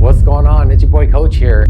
What's going on? It's your boy Coach here.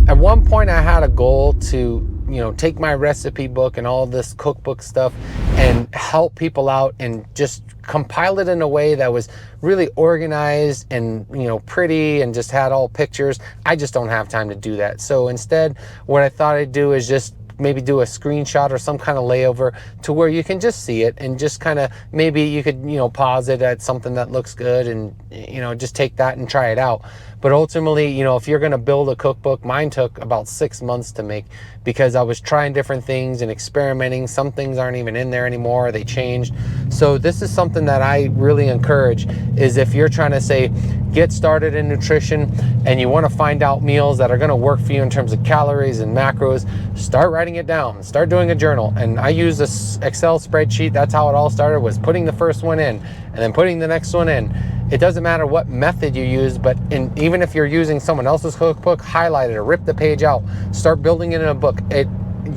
At one point I had a goal to take my recipe book and all this cookbook stuff and help people out and just compile it in a way that was really organized and pretty and just had all pictures. I just don't have time to do that. So instead, what I thought I'd do is just maybe do a screenshot or some kind of layover to where you can just see it and just kind of maybe you could pause it at something that looks good and just take that and try it out. But ultimately, if you're going to build a cookbook, mine took about 6 months to make because I was trying different things and experimenting. Some things aren't even in there anymore. They changed. So this is something that I really encourage is if you're trying to say, get started in nutrition and you want to find out meals that are going to work for you in terms of calories and macros, start writing it down, start doing a journal. And I use this Excel spreadsheet. That's how it all started, was putting the first one in and then putting the next one in. It doesn't matter what method you use, but even if you're using someone else's cookbook, highlight it or rip the page out, start building it in a book.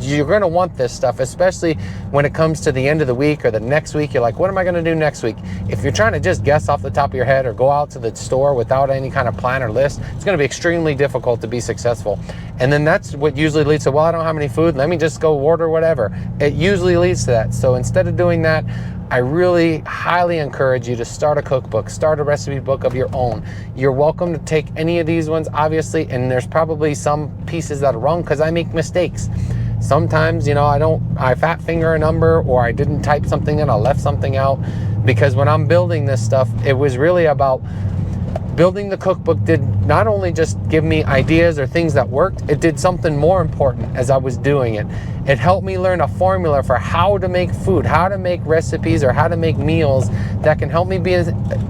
You're going to want this stuff, especially when it comes to the end of the week or the next week. You're like, what am I going to do next week? If you're trying to just guess off the top of your head or go out to the store without any kind of plan or list, it's going to be extremely difficult to be successful. And then that's what usually leads to, well, I don't have any food, let me just go order whatever. It usually leads to that. So instead of doing that, I really highly encourage you to start a cookbook, start a recipe book of your own. You're welcome to take any of these ones, obviously, and there's probably some pieces that are wrong because I make mistakes. Sometimes, I fat finger a number or I didn't type something in, I left something out, because when I'm building this stuff, it was really about building the cookbook did not only just give me ideas or things that worked, it did something more important as I was doing it. It helped me learn a formula for how to make food, how to make recipes, or how to make meals that can help me be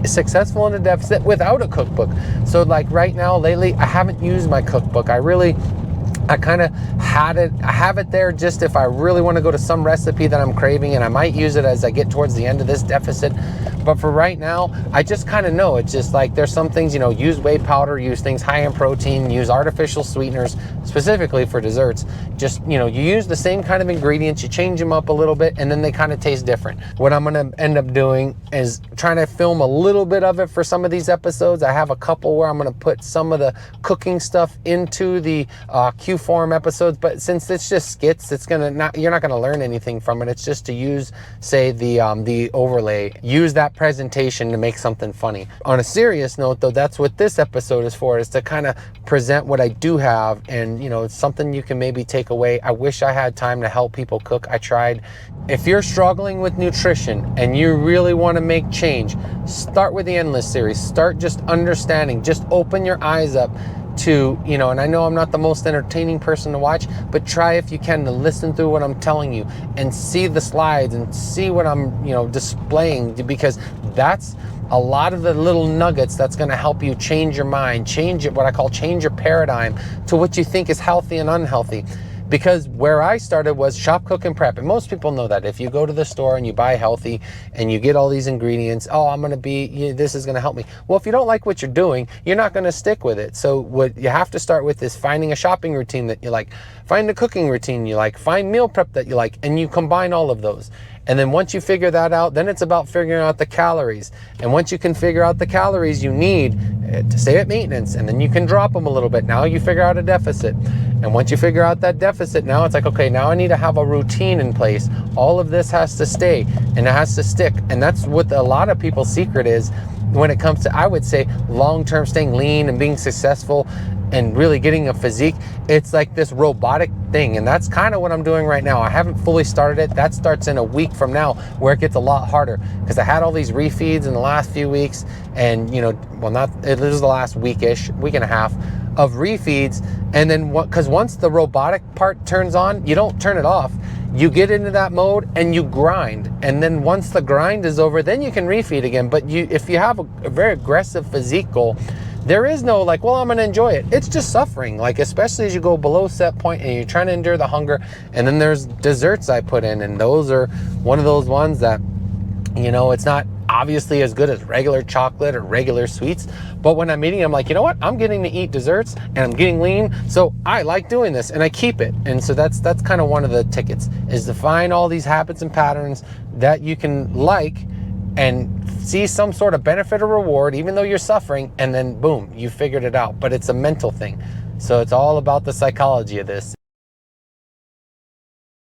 successful in a deficit without a cookbook. So like right now, lately, I haven't used my cookbook. I kind of I have it there just if I really want to go to some recipe that I'm craving, and I might use it as I get towards the end of this deficit. But for right now, I just kind of know. It's just like there's some things, use whey powder, use things high in protein, use artificial sweeteners, specifically for desserts. Just, you use the same kind of ingredients, you change them up a little bit, and then they kind of taste different. What I'm going to end up doing is trying to film a little bit of it for some of these episodes. I have a couple where I'm going to put some of the cooking stuff into the Qform episodes, but since it's just skits, you're not going to learn anything from it. It's just to use, say, the overlay. Use that presentation to make something funny. On a serious note, though, that's what this episode is for, is to kind of present what I do have, and it's something you can maybe take away. I wish I had time to help people cook. I tried. If you're struggling with nutrition and you really want to make change, start with the Endless series. Start just understanding. Just open your eyes up to, and I know I'm not the most entertaining person to watch, but try if you can to listen through what I'm telling you and see the slides and see what I'm, displaying, because that's a lot of the little nuggets that's going to help you change your mind, change it, what I call change your paradigm to what you think is healthy and unhealthy. Because where I started was shop, cook, and prep. And most people know that. If you go to the store and you buy healthy and you get all these ingredients, this is going to help me. Well, if you don't like what you're doing, you're not going to stick with it. So what you have to start with is finding a shopping routine that you like, find a cooking routine you like, find meal prep that you like, and you combine all of those. And then once you figure that out, then it's about figuring out the calories. And once you can figure out the calories you need to stay at maintenance, and then you can drop them a little bit. Now you figure out a deficit. And once you figure out that deficit, now it's like, okay, now I need to have a routine in place. All of this has to stay and it has to stick. And that's what a lot of people's secret is when it comes to, I would say, long-term staying lean and being successful and really getting a physique. It's like this robotic thing, and that's kind of what I'm doing right now. I haven't fully started it. That starts in a week from now, where it gets a lot harder, because I had all these refeeds in the last few weeks, and it was the last week and a half of refeeds. And then because once the robotic part turns on, you don't turn it off. You get into that mode and you grind, and then once the grind is over, then you can refeed again. But if you have a very aggressive physique goal, there is no like, well, I'm going to enjoy it. It's just suffering, like especially as you go below set point and you're trying to endure the hunger. And then there's desserts I put in, and those are one of those ones that, it's not obviously as good as regular chocolate or regular sweets, but when I'm eating, I'm like, you know what? I'm getting to eat desserts and I'm getting lean, so I like doing this and I keep it. And so that's kind of one of the tickets, is to find all these habits and patterns that you can like and see some sort of benefit or reward, even though you're suffering, and then boom, you figured it out. But it's a mental thing. So it's all about the psychology of this.